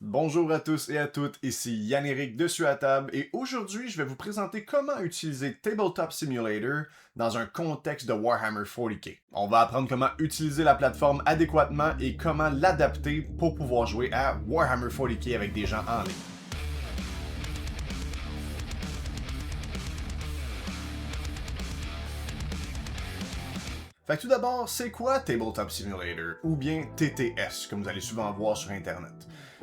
Bonjour à tous et à toutes, ici Yann-Éric dessus à table et aujourd'hui je vais vous présenter comment utiliser Tabletop Simulator dans un contexte de Warhammer 40k. On va apprendre comment utiliser la plateforme adéquatement et comment l'adapter pour pouvoir jouer à Warhammer 40k avec des gens en ligne. Fait que tout d'abord, c'est quoi Tabletop Simulator, ou bien TTS, comme vous allez souvent voir sur Internet?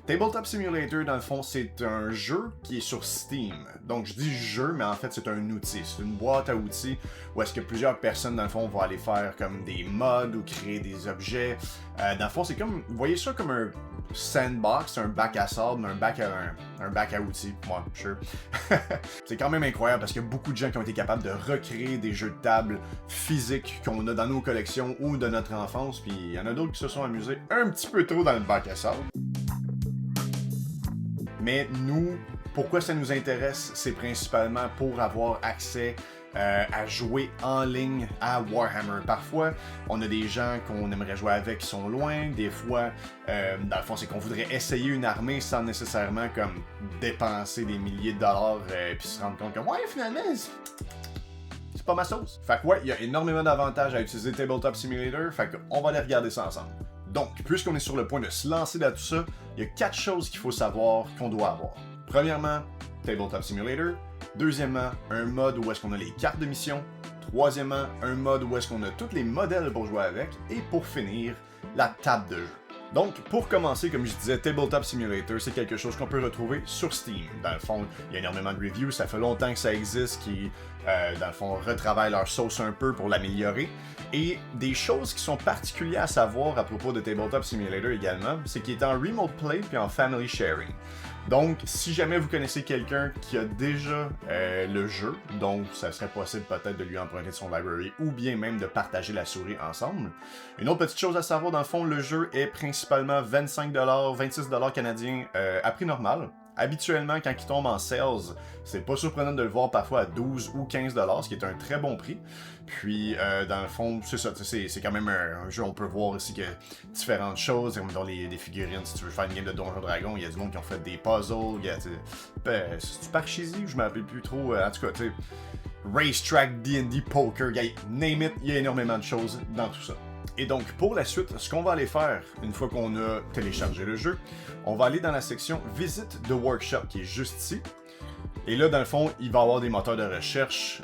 Tabletop Simulator, dans le fond, c'est un jeu qui est sur Steam. Donc, je dis jeu, mais en fait, c'est un outil. C'est une boîte à outils où est-ce que plusieurs personnes, dans le fond, vont aller faire comme des mods ou créer des objets. Dans le fond, c'est comme, vous voyez ça comme un sandbox, un bac à sable, un bac à outils. Moi, sure. C'est quand même incroyable parce qu'il y a beaucoup de gens qui ont été capables de recréer des jeux de table physiques qu'on a dans nos collections ou de notre enfance. Puis, il y en a d'autres qui se sont amusés un petit peu trop dans le bac à sable. Mais nous, pourquoi ça nous intéresse, c'est principalement pour avoir accès à jouer en ligne à Warhammer. Parfois, on a des gens qu'on aimerait jouer avec qui sont loin. Des fois, dans le fond, c'est qu'on voudrait essayer une armée sans nécessairement comme dépenser des milliers de dollars puis se rendre compte que ouais, finalement, c'est pas ma sauce. Fait que ouais, il y a énormément d'avantages à utiliser Tabletop Simulator. Fait qu'on va aller regarder ça ensemble. Donc, puisqu'on est sur le point de se lancer dans tout ça, il y a 4 choses qu'il faut savoir qu'on doit avoir. Premièrement, Tabletop Simulator. Deuxièmement, un mode où est-ce qu'on a les cartes de mission. Troisièmement, un mode où est-ce qu'on a tous les modèles pour jouer avec. Et pour finir, la table de jeu. Donc, pour commencer, comme je disais, Tabletop Simulator, c'est quelque chose qu'on peut retrouver sur Steam. Dans le fond, il y a énormément de reviews, ça fait longtemps que ça existe, qui, dans le fond, retravaillent leur sauce un peu pour l'améliorer. Et des choses qui sont particulières à savoir à propos de Tabletop Simulator également, c'est qu'il est en Remote Play puis en Family Sharing. Donc, si jamais vous connaissez quelqu'un qui a déjà le jeu, donc ça serait possible peut-être de lui emprunter de son library ou bien même de partager la souris ensemble. Une autre petite chose à savoir, dans le fond, le jeu est principalement 25$, 26$ canadiens à prix normal. Habituellement, quand il tombe en sales, c'est pas surprenant de le voir parfois à 12 ou 15$, ce qui est un très bon prix. Puis, dans le fond, c'est ça, c'est quand même un jeu, on peut voir ici que différentes choses, comme dans des figurines, si tu veux faire une game de Donjons Dragons, il y a du monde qui ont fait des puzzles, il y a, c'est-tu Parcheesi, je m'appelle plus trop, en tout cas, tu sais, Racetrack, D&D, Poker, name it, il y a énormément de choses dans tout ça. Et donc, pour la suite, ce qu'on va aller faire, une fois qu'on a téléchargé le jeu, on va aller dans la section Visite the Workshop, qui est juste ici. Et là, dans le fond, il va y avoir des moteurs de recherche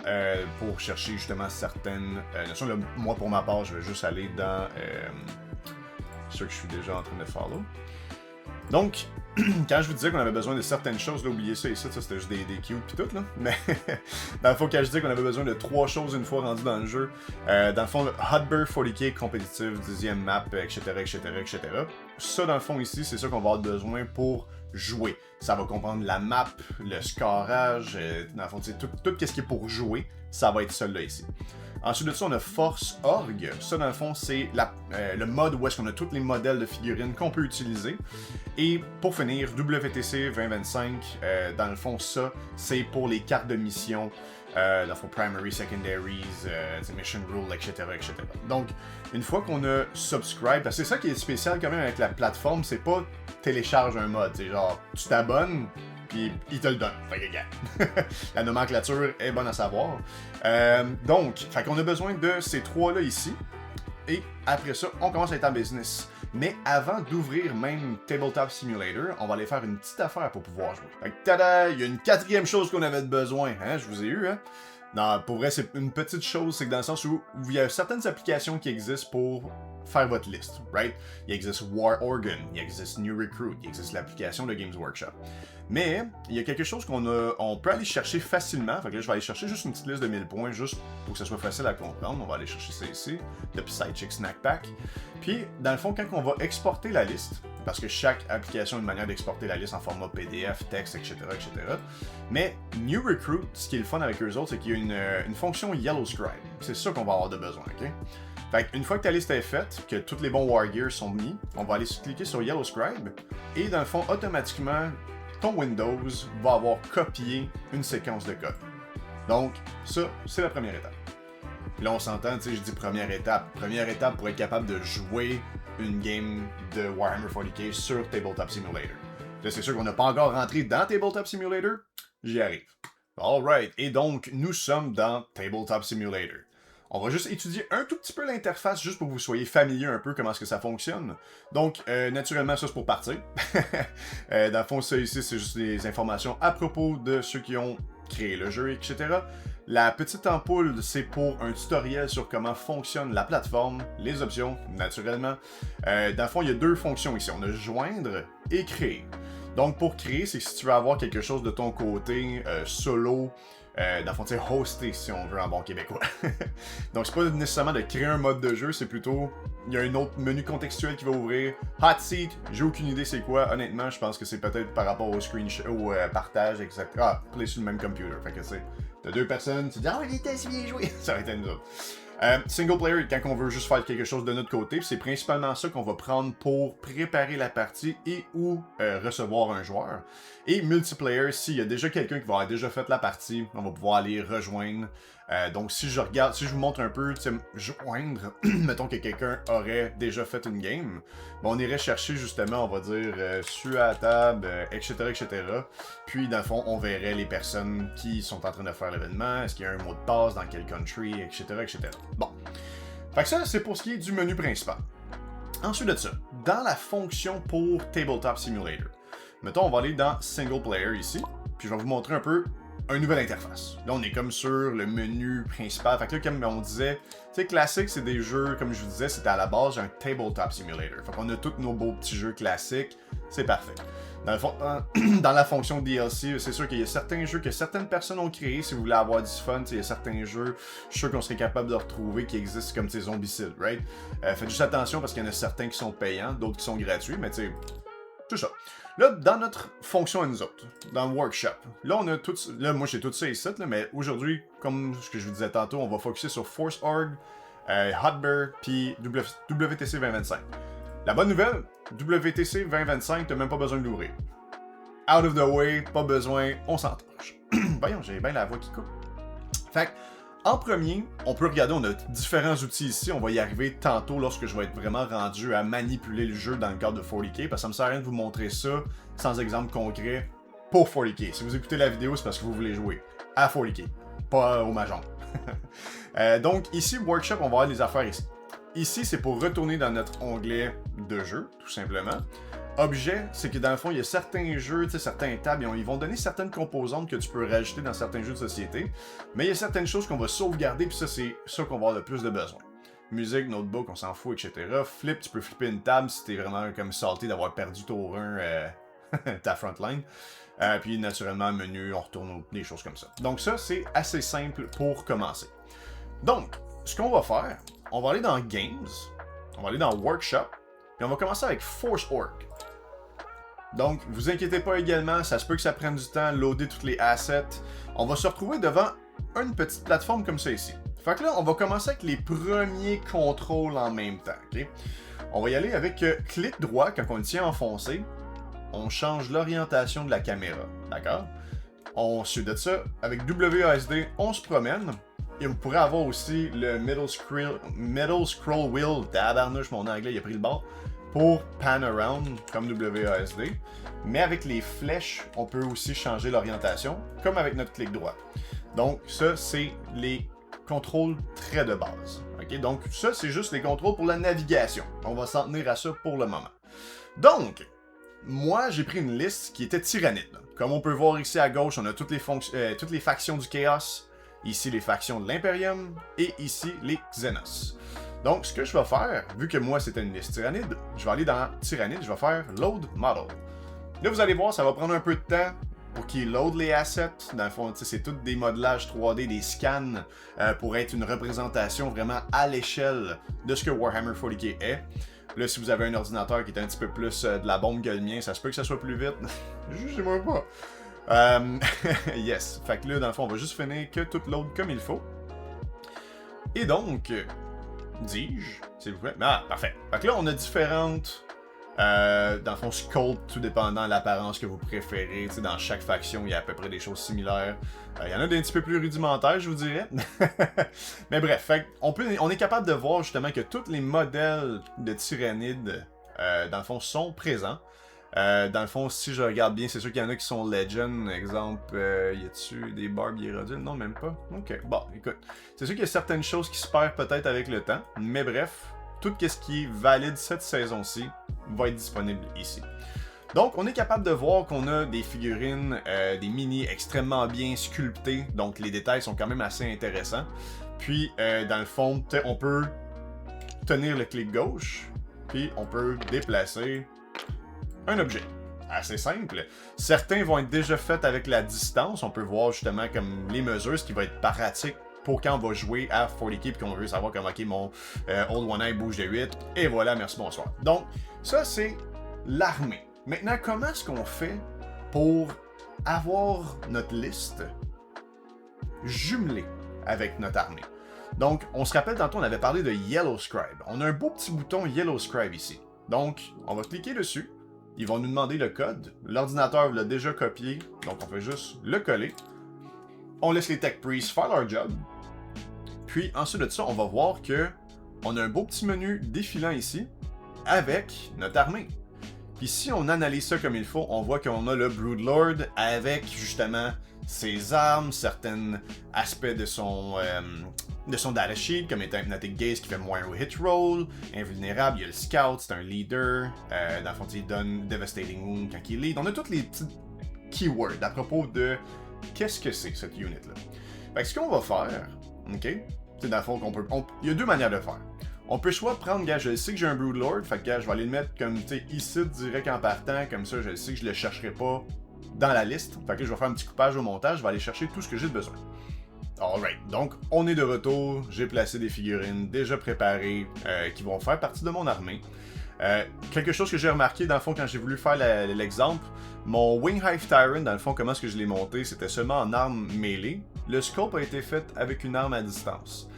pour chercher justement certaines notions. Là, moi, pour ma part, je vais juste aller dans ceux que je suis déjà en train de follow. Donc, quand je vous disais qu'on avait besoin de certaines choses, là, oubliez ça, et ça c'était juste des cubes pis tout, là. Mais, dans le fond, quand je disais qu'on avait besoin de 3 choses une fois rendu dans le jeu, dans le fond, le Hotbird 40k compétitif, 10e map, etc., etc., etc. Ça, dans le fond, ici, c'est ça qu'on va avoir besoin pour jouer. Ça va comprendre la map, le scorage, dans le fond, tout ce qui est pour jouer, ça va être celui-là ici. Ensuite de ça, on a Force Org. Ça, dans le fond, c'est le mode où est-ce qu'on a tous les modèles de figurines qu'on peut utiliser. Et pour finir, WTC 2025, dans le fond, ça, c'est pour les cartes de mission, dans le fond, Primary, Secondaries, Mission Rule, etc., etc. Donc, une fois qu'on a subscribe, parce que c'est ça qui est spécial quand même avec la plateforme, c'est pas télécharge un mode, c'est genre, tu t'abonnes, puis il te le donne. Fait que, gars, la nomenclature est bonne à savoir. Donc, fait qu'on a besoin de ces 3-là ici. Et après ça, on commence à être en business. Mais avant d'ouvrir même Tabletop Simulator, on va aller faire une petite affaire pour pouvoir jouer. Fait que, tada! Il y a une 4e chose qu'on avait besoin. Hein? Je vous ai eu, hein? Non, pour vrai, c'est une petite chose, c'est que dans le sens où il y a certaines applications qui existent pour faire votre liste, right? Il existe War Organ, il existe New Recruit, il existe l'application de Games Workshop. Mais il y a quelque chose on peut aller chercher facilement. Fait que là, je vais aller chercher juste une petite liste de 1000 points, juste pour que ça soit facile à comprendre. On va aller chercher ça ici, le Psychic Snack Pack. Puis, dans le fond, quand on va exporter la liste, parce que chaque application a une manière d'exporter la liste en format PDF, texte, etc., etc. Mais New Recruit, ce qui est le fun avec eux autres, c'est qu'il y a une fonction Yellow Scribe. C'est ça qu'on va avoir de besoin, ok? Fait qu'une fois que ta liste est faite, que tous les bons Wargears sont mis, on va aller cliquer sur Yellow Scribe, et dans le fond, automatiquement, ton Windows va avoir copié une séquence de code. Donc, ça, c'est la première étape. Puis là, on s'entend, tu sais, je dis première étape. Première étape pour être capable de jouer une game de Warhammer 40k sur Tabletop Simulator. Là, c'est sûr qu'on n'a pas encore rentré dans Tabletop Simulator. J'y arrive. Alright, et donc, nous sommes dans Tabletop Simulator. On va juste étudier un tout petit peu l'interface, juste pour que vous soyez familier un peu comment est-ce que ça fonctionne. Donc, naturellement, ça c'est pour partir. Dans le fond, ça ici, c'est juste des informations à propos de ceux qui ont créé le jeu, etc. La petite ampoule, c'est pour un tutoriel sur comment fonctionne la plateforme, les options, naturellement. Dans le fond, il y a deux fonctions ici. On a joindre et créer. Donc, pour créer, c'est que si tu veux avoir quelque chose de ton côté, solo, dans le fond, tu sais, hoster, si on veut en bon québécois. Donc, c'est pas nécessairement de créer un mode de jeu, c'est plutôt, il y a un autre menu contextuel qui va ouvrir. Hot seat, j'ai aucune idée c'est quoi. Honnêtement, je pense que c'est peut-être par rapport au screenshot, au partage, etc. Ah, play sur le même computer. Fait que c'est, t'as deux personnes, tu dis, ah, il était si bien joué. Ça aurait été nous autres. Single player, quand on veut juste faire quelque chose de notre côté, c'est principalement ça qu'on va prendre pour préparer la partie et ou recevoir un joueur. Et multiplayer, s'il y a déjà quelqu'un qui va avoir déjà fait la partie, on va pouvoir aller rejoindre. Donc si je regarde, si je vous montre un peu, joindre, mettons que quelqu'un aurait déjà fait une game, ben on irait chercher justement, on va dire, sur à la table, etc., etc. Puis dans le fond, on verrait les personnes qui sont en train de faire l'événement, est-ce qu'il y a un mot de passe, dans quel country, etc., etc. Bon. Fait que ça, c'est pour ce qui est du menu principal. Ensuite de ça, dans la fonction pour Tabletop Simulator, mettons, on va aller dans Single Player ici, puis je vais vous montrer un peu une nouvelle interface. Là, on est comme sur le menu principal. Fait que là, comme on disait, tu sais, classique, c'est des jeux, comme je vous disais, c'était à la base un Tabletop Simulator. Fait qu'on a tous nos beaux petits jeux classiques, c'est parfait. Dans, le fond, dans la fonction DLC, c'est sûr qu'il y a certains jeux que certaines personnes ont créés. Si vous voulez avoir du fun, il y a certains jeux, je suis sûr qu'on serait capable de retrouver qui existent comme Zombicide, right? Faites juste attention parce qu'il y en a certains qui sont payants, d'autres qui sont gratuits, mais tu sais, c'est ça. Là, dans notre fonction à nous autres, dans le workshop, là, on a tout. Là, moi, j'ai tout ça ici, là, mais aujourd'hui, comme ce que je vous disais tantôt, on va focuser sur ForceOrg, Hotbear, puis WTC 2025. La bonne nouvelle, WTC 2025, t'as même pas besoin de l'ouvrir. Out of the way, pas besoin, on s'en torche. Voyons, j'ai bien la voix qui coupe. Fait que, en premier, on peut regarder, on a différents outils ici, on va y arriver tantôt lorsque je vais être vraiment rendu à manipuler le jeu dans le cadre de 40K, parce que ça me sert à rien de vous montrer ça sans exemple concret pour 40K. Si vous écoutez la vidéo, c'est parce que vous voulez jouer à 40K, pas au Mahjong. Donc ici, Workshop, on va avoir les affaires ici. Ici, c'est pour retourner dans notre onglet de jeu, tout simplement. Objet, c'est que dans le fond, il y a certains jeux, certains tables, ils vont donner certaines composantes que tu peux rajouter dans certains jeux de société, mais il y a certaines choses qu'on va sauvegarder, puis ça, c'est ça qu'on va avoir le plus de besoin. Musique, notebook, on s'en fout, etc. Flip, tu peux flipper une table si t'es vraiment comme salté d'avoir perdu tour 1 ta frontline. Puis naturellement, menu, on retourne des choses comme ça. Donc ça, c'est assez simple pour commencer. Donc, ce qu'on va faire, on va aller dans Games, on va aller dans Workshop, et on va commencer avec ForceOrg. Donc, vous inquiétez pas également, ça se peut que ça prenne du temps, loader tous les assets. On va se retrouver devant une petite plateforme comme ça ici. Fait que là, on va commencer avec les premiers contrôles en même temps, ok? On va y aller avec clic droit quand on le tient enfoncé. On change l'orientation de la caméra, d'accord? Ensuite de ça, avec WASD, on se promène. Et vous pourrez avoir aussi le middle scroll wheel, tabarnouche, mon anglais, il a pris le bord, pour pan around, comme WASD. Mais avec les flèches, on peut aussi changer l'orientation, comme avec notre clic droit. Donc, ça, c'est les contrôles très de base. Okay? Donc, ça, c'est juste les contrôles pour la navigation. On va s'en tenir à ça pour le moment. Donc, moi, j'ai pris une liste qui était tyrannide. Comme on peut voir ici à gauche, on a toutes les factions du Chaos. Ici, les factions de l'Imperium. Et ici, les Xenos. Donc, ce que je vais faire, vu que moi, c'était une liste tyrannide, je vais aller dans Tyrannide, je vais faire Load Model. Là, vous allez voir, ça va prendre un peu de temps pour qu'il load les assets. Dans le fond, c'est tous des modelages 3D, des scans pour être une représentation vraiment à l'échelle de ce que Warhammer 40K est. Là, si vous avez un ordinateur qui est un petit peu plus de la bombe que le mien, ça se peut que ça soit plus vite. Jugez-moi pas. Yes. Fait que là, dans le fond, on va juste finir que tout load comme il faut. Et donc, dis-je, s'il vous plaît. Ah, parfait. Fait que là, on a différentes, dans le fond, sculpts, tout dépendant de l'apparence que vous préférez. T'sais, dans chaque faction, il y a à peu près des choses similaires. Il y en a des un petit peu plus rudimentaires, je vous dirais. Mais bref, fait on est capable de voir justement que tous les modèles de tyrannides, dans le fond, sont présents. Dans le fond, si je regarde bien, c'est sûr qu'il y en a qui sont Legend. Exemple, y a-tu des Barb Hierodule? Non, même pas. Ok, bon, écoute. C'est sûr qu'il y a certaines choses qui se perdent peut-être avec le temps. Mais bref, tout ce qui est valide cette saison-ci va être disponible ici. Donc, on est capable de voir qu'on a des figurines, des mini extrêmement bien sculptées. Donc, les détails sont quand même assez intéressants. Puis, dans le fond, on peut tenir le clic gauche. Puis, on peut déplacer un objet. Assez simple. Certains vont être déjà faits avec la distance. On peut voir justement comme les mesures, ce qui va être pratique pour quand on va jouer à 40k puis qu'on veut savoir comme ok mon Old One Eye bouge de 8. Et voilà, merci, bonsoir. Donc, ça c'est l'armée. Maintenant, comment est-ce qu'on fait pour avoir notre liste jumelée avec notre armée? Donc, on se rappelle tantôt, on avait parlé de Yellow Scribe. On a un beau petit bouton Yellow Scribe ici. Donc, on va cliquer dessus. Ils vont nous demander le code. L'ordinateur l'a déjà copié, donc on peut juste le coller. On laisse les Tech Priests faire leur job. Puis ensuite de ça, on va voir que on a un beau petit menu défilant ici avec notre armée. Puis si on analyse ça comme il faut, on voit qu'on a le Broodlord avec justement ses armes, certains aspects de son data sheet, comme étant Hypnotic Gaze qui fait moins au hit roll, invulnérable, il y a le Scout, c'est un leader, dans le fond il donne Devastating Wound quand il lead. On a tous les petits keywords à propos de qu'est-ce que c'est cette unit-là. Fait que ce qu'on va faire, ok, c'est dans le fond il y a deux manières de faire. On peut soit prendre, gars, je sais que j'ai un Broodlord, fait que gars, je vais aller le mettre comme, tu sais, ici direct en partant, comme ça je sais que je le chercherai pas dans la liste. Fait que je vais faire un petit coupage au montage, je vais aller chercher tout ce que j'ai besoin. Alright, donc on est de retour, j'ai placé des figurines déjà préparées qui vont faire partie de mon armée. Quelque chose que j'ai remarqué dans le fond quand j'ai voulu faire l'exemple, mon Wing Hive Tyrant, dans le fond, comment est-ce que je l'ai monté, c'était seulement en arme mêlée. Le scope a été fait avec une arme à distance.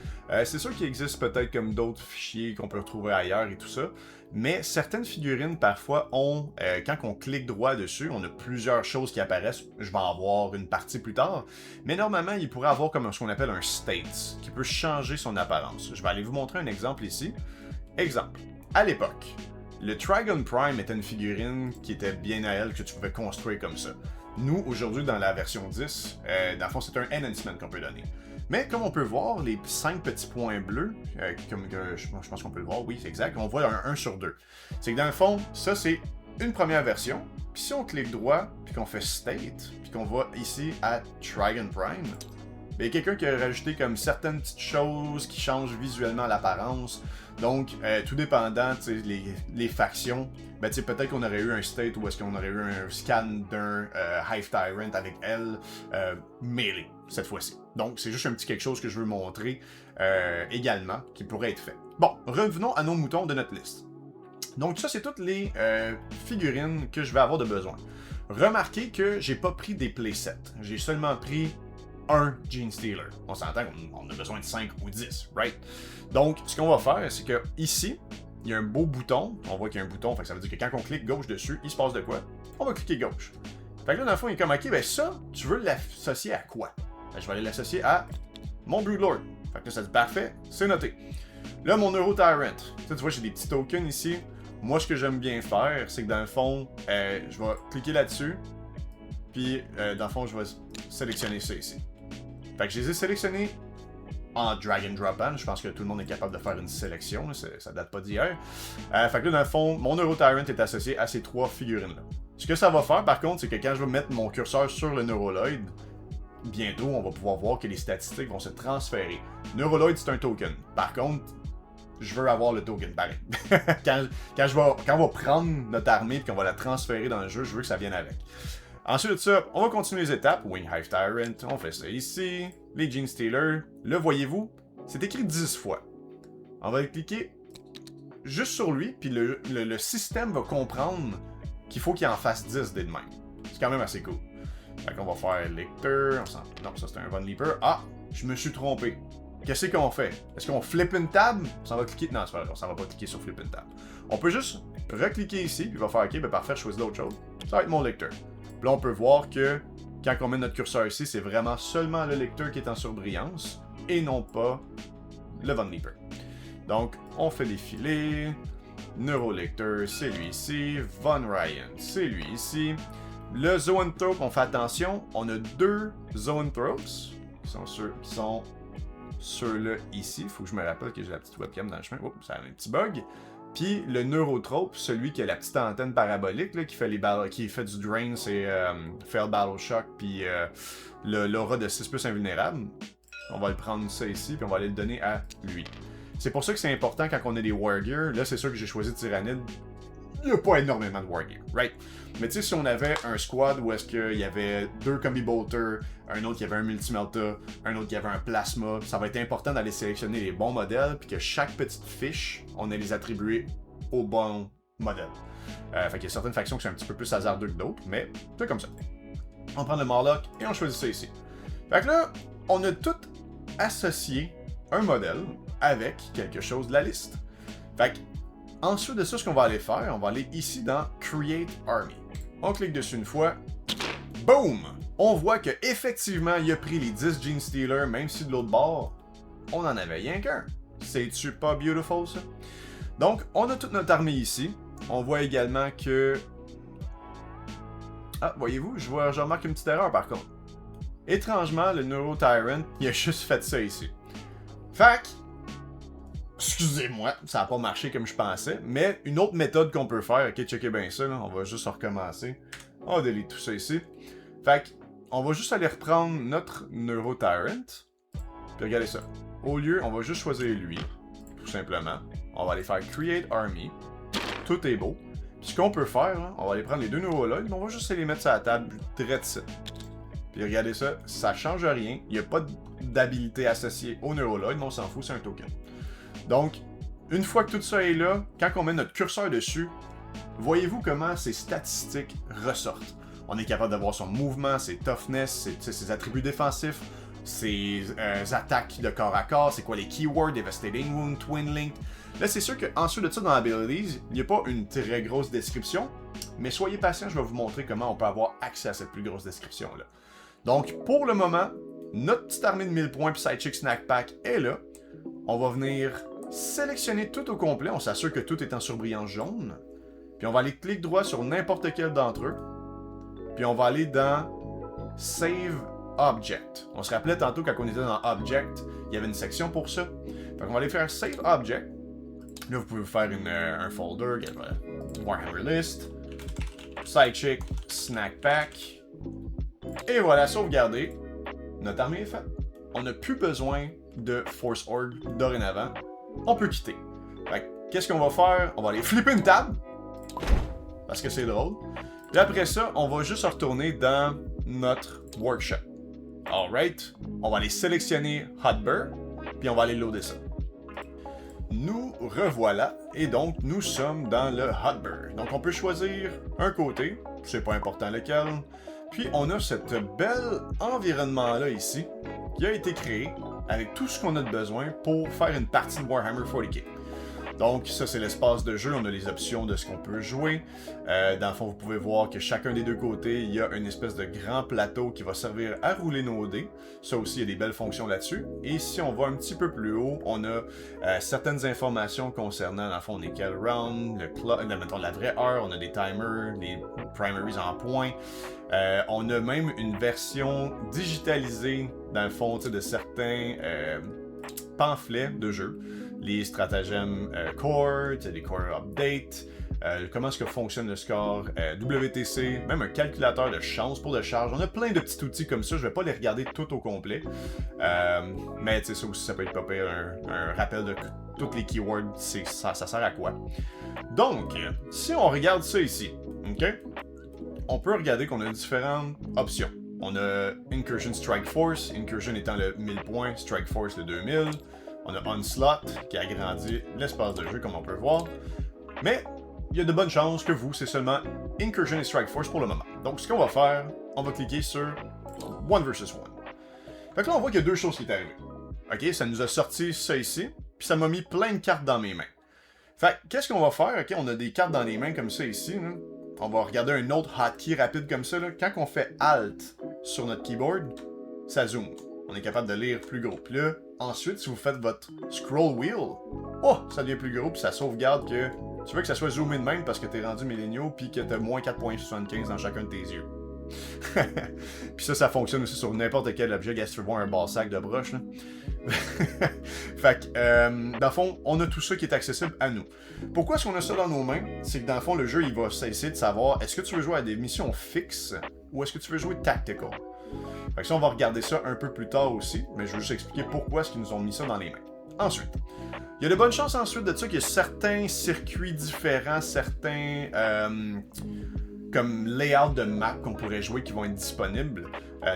C'est sûr qu'il existe peut-être comme d'autres fichiers qu'on peut retrouver ailleurs et tout ça, mais certaines figurines parfois ont, quand on clique droit dessus, on a plusieurs choses qui apparaissent, je vais en voir une partie plus tard, mais normalement il pourrait avoir comme ce qu'on appelle un state, qui peut changer son apparence. Je vais aller vous montrer un exemple ici. Exemple, à l'époque, le Trigon Prime était une figurine qui était bien à elle, que tu pouvais construire comme ça. Nous, aujourd'hui, dans la version 10, dans le fond, c'est un enhancement qu'on peut donner. Mais comme on peut voir, les 5 petits points bleus, je pense qu'on peut le voir, oui, c'est exact, on voit un 1 sur 2. C'est que dans le fond, ça c'est une première version, puis si on clique droit, puis qu'on fait State, puis qu'on va ici à Trigon Prime, il y a quelqu'un qui a rajouté comme certaines petites choses qui changent visuellement l'apparence. Donc, tout dépendant, les factions, ben, peut-être qu'on aurait eu un state ou est-ce qu'on aurait eu un scan d'un Hive Tyrant avec elle mêlé cette fois-ci. Donc, c'est juste un petit quelque chose que je veux montrer également qui pourrait être fait. Bon, revenons à nos moutons de notre liste. Donc, ça, c'est toutes les figurines que je vais avoir de besoin. Remarquez que j'ai pas pris des playsets. J'ai seulement pris un Genestealer. On s'entend qu'on a besoin de 5 ou 10, right? Donc, ce qu'on va faire, c'est que ici, il y a un beau bouton. On voit qu'il y a un bouton, fait que ça veut dire que quand on clique gauche dessus, il se passe de quoi? On va cliquer gauche. Fait que là, dans le fond, il est comme, ok, ben ça, tu veux l'associer à quoi? Ben, je vais aller l'associer à mon Broodlord. Fait que là, ça dit parfait, c'est noté. Là, mon Euro Tyrant. Tu vois, j'ai des petits tokens ici. Moi, ce que j'aime bien faire, c'est que dans le fond, je vais cliquer là-dessus. Puis, dans le fond, je vais sélectionner ça ici. Fait que je les ai sélectionnés en drag and drop on. Je pense que tout le monde est capable de faire une sélection. Ça date pas d'hier. Fait que là, dans le fond, mon Euro Tyrant est associé à ces 3 figurines-là. Ce que ça va faire, par contre, c'est que quand je vais mettre mon curseur sur le Neuroloid, bientôt, on va pouvoir voir que les statistiques vont se transférer. Neuroloid, c'est un token. Par contre, je veux avoir le token pareil. quand on va prendre notre armée et qu'on va la transférer dans le jeu, je veux que ça vienne avec. Ensuite de ça, on va continuer les étapes. Wing Hive Tyrant, on fait ça ici. Les Genestealer. Là, voyez-vous, c'est écrit 10 fois. On va cliquer juste sur lui, puis le système va comprendre qu'il faut qu'il en fasse 10 dès demain. C'est quand même assez cool. Fait qu'on va faire lecteur. Non, ça c'est un Von Leaper. Ah, je me suis trompé. Qu'est-ce qu'on fait? Est-ce qu'on flip une table? Ça va cliquer. Non, c'est pas vrai, ça va pas cliquer sur flip une table. On peut juste recliquer ici, puis il va faire OK, ben parfait, je choisis d'autres choses. Ça va être mon lecteur. Puis là, on peut voir que quand on met notre curseur ici, c'est vraiment seulement le lecteur qui est en surbrillance et non pas le Von Leaper. Donc, on fait défiler. Neurolecteur, c'est lui ici. Von Ryan, c'est lui ici. Le Zoanthrope, on fait attention, on a 2 Zoanthropes qui sont ceux-là ici. Faut que je me rappelle que j'ai la petite webcam dans le chemin. Oups, ça a un petit bug. Puis le Neurotrope, celui qui a la petite antenne parabolique là, qui fait du drain, c'est Fail Battle Shock, puis l'aura de 6+ invulnérable. On va le prendre ça ici, puis on va aller le donner à lui. C'est pour ça que c'est important quand on a des Wargear. Là, c'est sûr que j'ai choisi Tyrannide. Il n'y a pas énormément de Wargear, right? Mais tu sais, si on avait un squad où est-ce qu'il y avait 2 Combi Bolter, un autre qui avait un Multimelta, un autre qui avait un Plasma, ça va être important d'aller sélectionner les bons modèles, puis que chaque petite fiche, on ait les attribuer au bon modèle. Fait qu'il y a certaines factions qui sont un petit peu plus hasardeux que d'autres, mais c'est comme ça. On prend le Morlock et on choisit ça ici. Fait que là, on a tout associé un modèle avec quelque chose de la liste. Fait que, ensuite de ça, ce qu'on va aller faire, on va aller ici dans Create Army. On clique dessus une fois. Boom! On voit que effectivement, il a pris les 10 Gene Stealer, même si de l'autre bord, on en avait rien qu'un. C'est-tu pas beautiful, ça? Donc, on a toute notre armée ici. On voit également que... Ah, voyez-vous, je remarque une petite erreur par contre. Étrangement, le Neuro Tyrant, il a juste fait ça ici. Fait que, excusez-moi, ça n'a pas marché comme je pensais, mais une autre méthode qu'on peut faire, ok, checkez bien ça, là, on va juste recommencer. On va delete tout ça ici. Fait que, on va juste aller reprendre notre Neuro Tyrant. Puis regardez ça. Au lieu, on va juste choisir lui, tout simplement. On va aller faire Create Army. Tout est beau. Puis ce qu'on peut faire, là, on va aller prendre les 2 neurologues, mais on va juste les mettre sur la table, direct ici. Puis regardez ça, ça change rien. Il n'y a pas d'habilité associée au neurologue, mais on s'en fout, c'est un token. Donc, une fois que tout ça est là, quand on met notre curseur dessus, voyez-vous comment ces statistiques ressortent. On est capable d'avoir son mouvement, ses toughness, ses attributs défensifs, ses attaques de corps à corps, c'est quoi les keywords, Devastating Wound, Twin Link. Là, c'est sûr qu'ensuite de ça, dans Abilities, il n'y a pas une très grosse description, mais soyez patient, je vais vous montrer comment on peut avoir accès à cette plus grosse description-là. Donc, pour le moment, notre petite armée de 1000 points puis Sidechick Snack Pack est là. On va venir sélectionner tout au complet. On s'assure que tout est en surbrillance jaune. Puis on va aller clic droit sur n'importe quel d'entre eux. Puis on va aller dans Save Object. On se rappelait tantôt quand on était dans Object, il y avait une section pour ça. Fait qu'on va aller faire Save Object. Là, vous pouvez faire un folder, Warhammer List, Sidechick Snack Pack. Et voilà, sauvegardé. Notre armée est faite. On n'a plus besoin de Force Org dorénavant. On peut quitter. Fait que, qu'est-ce qu'on va faire? On va aller flipper une table. Parce que c'est drôle. Puis après ça, on va juste retourner dans notre workshop. Alright. On va aller sélectionner Hotbar. Puis on va aller loader ça. Nous revoilà. Et donc, nous sommes dans le Hotbar. Donc, on peut choisir un côté. C'est pas important lequel. Puis on a cette belle environnement-là ici, qui a été créé avec tout ce qu'on a de besoin pour faire une partie de Warhammer 40K. Donc ça c'est l'espace de jeu, on a les options de ce qu'on peut jouer. Dans le fond, vous pouvez voir que chacun des deux côtés, il y a une espèce de grand plateau qui va servir à rouler nos dés. Ça aussi, il y a des belles fonctions là-dessus. Et si on va un petit peu plus haut, on a certaines informations concernant, dans le fond, les quel round, mettons la vraie heure, on a des timers, des primaries en points. On a même une version digitalisée, dans le fond, de certains pamphlets de jeu. Les stratagèmes core, les core updates, comment est-ce que fonctionne le score, WTC, même un calculateur de chance pour de charge. On a plein de petits outils comme ça, je vais pas les regarder tout au complet. Mais ça aussi, ça peut être pas pire, un rappel de tous les keywords, ça sert à quoi. Donc, si on regarde ça ici, ok, on peut regarder qu'on a différentes options. On a Incursion Strike Force, Incursion étant le 1000 points, Strike Force le 2000. On a Onslaught qui agrandit l'espace de jeu comme on peut voir. Mais il y a de bonnes chances que vous, c'est seulement Incursion et Strike Force pour le moment. Donc ce qu'on va faire, on va cliquer sur One versus One. Fait que là on voit qu'il y a deux choses qui sont arrivées. Ok, ça nous a sorti ça ici, puis ça m'a mis plein de cartes dans mes mains. Fait que qu'est-ce qu'on va faire? Ok, on a des cartes dans les mains comme ça ici. Là. On va regarder un autre hotkey rapide comme ça. Là. Quand on fait Alt sur notre keyboard, ça zoome. On est capable de lire plus gros. Puis là, ensuite, si vous faites votre scroll wheel, oh, ça devient plus gros, puis ça sauvegarde que Tu veux que ça soit zoomé de même parce que t'es rendu milléniaux puis que t'as moins 4.75 dans chacun de tes yeux. Puis ça fonctionne aussi sur n'importe quel objet. Gars, si tu veux voir un bas sac de broche, là. Fait que, dans le fond, on a tout ça qui est accessible à nous. Pourquoi est-ce qu'on a ça dans nos mains? C'est que dans le fond, le jeu, il va essayer de savoir est-ce que tu veux jouer à des missions fixes ou est-ce que tu veux jouer tactical? Fait que ça, on va regarder ça un peu plus tard aussi, mais je vais juste expliquer pourquoi est-ce qu'ils nous ont mis ça dans les mains. Ensuite, il y a de bonnes chances ensuite de ça qu'il y a certains circuits différents, certains comme layout de map qu'on pourrait jouer qui vont être disponibles.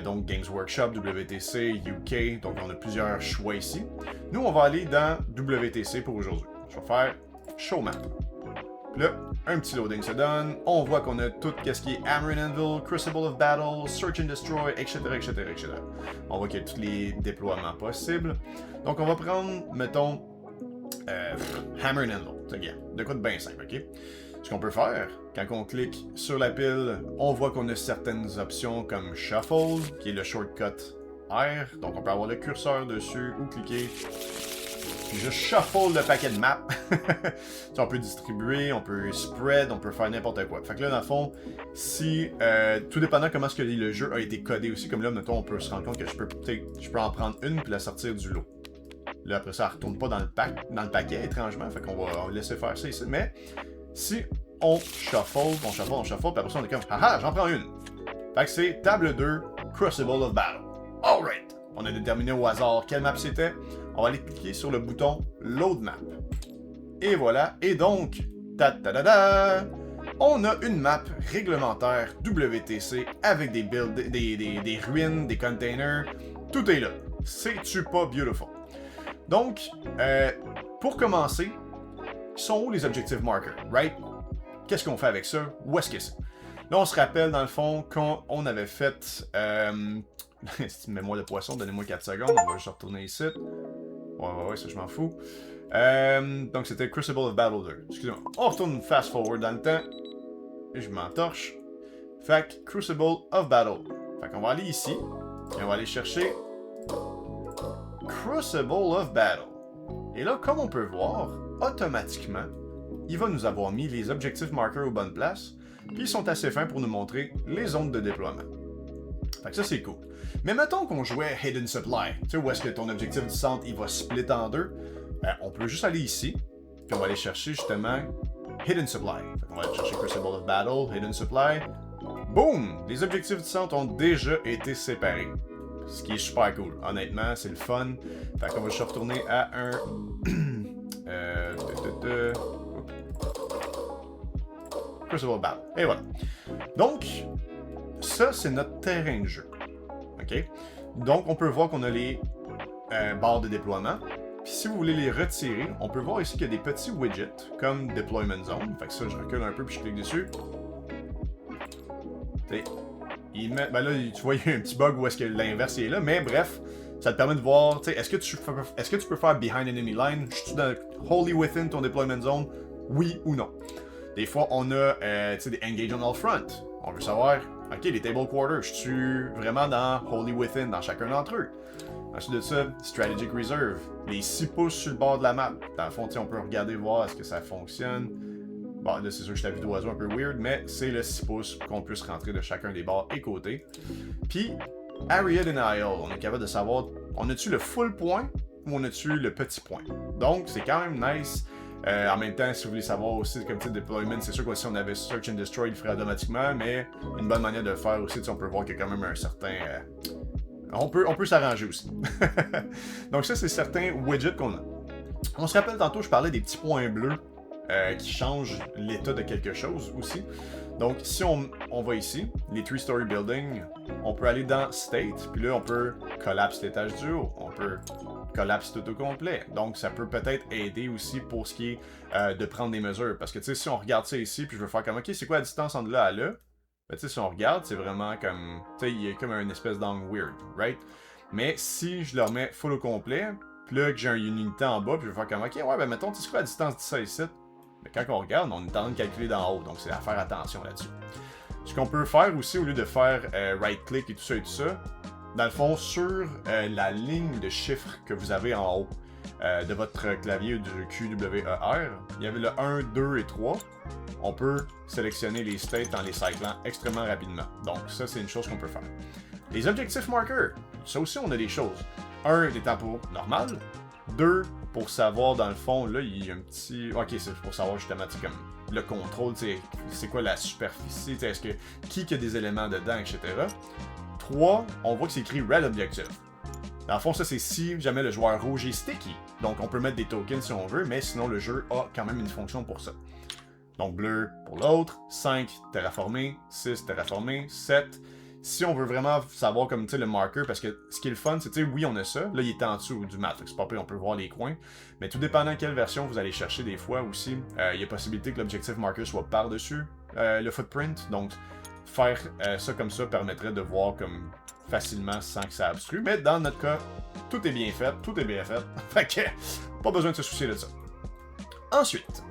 Donc Games Workshop, WTC, UK, donc on a plusieurs choix ici. Nous, on va aller dans WTC pour aujourd'hui. Je vais faire Show Map. Puis là, un petit loading se donne. On voit qu'on a tout ce qui est Hammer and Anvil, Crucible of Battle, Search and Destroy, etc., etc., etc. On voit qu'il y a tous les déploiements possibles. Donc on va prendre, mettons, Hammer and Anvil. C'est bien. De quoi de bien simple, ok? Ce qu'on peut faire, quand on clique sur la pile, on voit qu'on a certaines options comme Shuffle, qui est le shortcut R. Donc on peut avoir le curseur dessus ou cliquer. Puis juste shuffle le paquet de maps. On peut distribuer, on peut spread, on peut faire n'importe quoi. Fait que là, dans le fond, si, tout dépendant comment est-ce que le jeu a été codé aussi, comme là, mettons, on peut se rendre compte que je peux en prendre une puis la sortir du lot. Là, après ça, elle retourne pas dans le paquet, étrangement. Fait qu'on va laisser faire ça ici. Mais si on shuffle, puis après ça, on est comme, haha, j'en prends une. Fait que c'est table 2, Crucible of Battle. Alright! On a déterminé au hasard quelle map c'était. On va aller cliquer sur le bouton Load Map. Et voilà. Et donc, on a une map réglementaire WTC avec des builds, des ruines, des containers. Tout est là. C'est-tu pas beautiful? Donc, pour commencer, sont où les objective markers, right? Qu'est-ce qu'on fait avec ça? Où est-ce que c'est? Là, on se rappelle, dans le fond, quand on avait fait... Mets-moi le poisson, donnez-moi 4 secondes. On va juste retourner ici. Ouais, ça je m'en fous. Donc c'était Crucible of Battle 2. Excusez-moi. On retourne fast forward dans le temps. Et je m'entorche. Fait que Crucible of Battle. Fait qu'on va aller ici. Et on va aller chercher Crucible of Battle. Et là, comme on peut voir, automatiquement, il va nous avoir mis les objectifs markers aux bonnes places. Puis ils sont assez fins pour nous montrer les zones de déploiement. Fait que ça, c'est cool. Mais mettons qu'on jouait Hidden Supply. Tu sais, où est-ce que ton objectif du centre, il va split en deux. On peut juste aller ici. Puis on va aller chercher, justement, Hidden Supply. Fait qu'on va aller chercher Crucible of Battle, Hidden Supply. Boom! Les objectifs du centre ont déjà été séparés. Ce qui est super cool. Honnêtement, c'est le fun. Fait qu'on va juste retourner à un... Crucible of Battle. Et voilà. Donc... ça, c'est notre terrain de jeu. OK? Donc, on peut voir qu'on a les barres de déploiement. Puis si vous voulez les retirer, on peut voir ici qu'il y a des petits widgets, comme Deployment Zone. Fait que ça, je recule un peu puis je clique dessus. Ben là, tu vois, il y a un petit bug où est-ce que l'inverse est là. Mais bref, ça te permet de voir, est-ce que tu peux faire Behind Enemy Line? Je suis dans Wholly Within ton Deployment Zone? Oui ou non? Des fois, on a des Engage on All Front. On veut savoir... OK, les Table Quarters, je suis vraiment dans Wholly Within, dans chacun d'entre eux. Ensuite de ça, Strategic Reserve, les 6 pouces sur le bord de la map. Dans le fond, on peut regarder, voir est-ce que ça fonctionne. Bon, là, c'est sûr que je t'ai vu d'oiseau un peu weird, mais c'est le 6 pouces qu'on puisse rentrer de chacun des bords et côtés. Puis, Area Denial, on est capable de savoir, on a-tu le full point ou on a-tu le petit point. Donc, c'est quand même nice. En même temps, si vous voulez savoir aussi comme type de deployment, c'est sûr que si on avait Search and Destroy, il le ferait automatiquement, mais une bonne manière de le faire aussi, on peut voir qu'il y a quand même un certain... On peut s'arranger aussi. Donc ça, c'est certains widgets qu'on a. On se rappelle tantôt, je parlais des petits points bleus qui changent l'état de quelque chose aussi. Donc si on va ici, les 3-story buildings, on peut aller dans State, puis là on peut collapse l'étage du haut, on peut collapse tout au complet. Donc ça peut peut-être aider aussi pour ce qui est de prendre des mesures. Parce que tu sais, si on regarde ça ici, puis je veux faire comme, ok, c'est quoi la distance entre là à là? Ben, tu sais, si on regarde, c'est vraiment comme, tu sais, il y a comme une espèce d'angle weird, right? Mais si je le remets full au complet, puis là que j'ai une unité en bas, puis je vais faire comme, ok, ouais, ben mettons, tu sais quoi la distance de ça ici? Mais quand on regarde, on est en train de calculer d'en haut, donc c'est à faire attention là-dessus. Ce qu'on peut faire aussi, au lieu de faire right-click et tout ça, dans le fond, sur la ligne de chiffres que vous avez en haut, de votre clavier du QWER, il y avait le 1, 2 et 3. On peut sélectionner les states en les cyclant extrêmement rapidement. Donc ça, c'est une chose qu'on peut faire. Les objectifs markers, ça aussi, on a des choses. 1, des tempos normales. 2, pour savoir, dans le fond, là, il y a un petit... Ok, c'est pour savoir justement, comme le contrôle, c'est quoi la superficie, est-ce que... Qui a des éléments dedans, etc. 3, on voit que c'est écrit Red Objective. Dans le fond, ça, c'est si jamais le joueur rouge est sticky. Donc, on peut mettre des tokens si on veut, mais sinon, le jeu a quand même une fonction pour ça. Donc, bleu pour l'autre, 5, terraformé, 6, terraformé, 7... Si on veut vraiment savoir comme le marker, parce que ce qui est le fun, c'est oui, on a ça. Là, il est en dessous du mat, c'est pas pire, on peut voir les coins. Mais tout dépendant de quelle version vous allez chercher des fois aussi, il y a possibilité que l'objectif marker soit par-dessus le footprint. Donc, faire ça comme ça permettrait de voir comme facilement sans que ça obstrue. Mais dans notre cas, tout est bien fait, tout est bien fait. Fait que, pas besoin de se soucier de ça. Ensuite,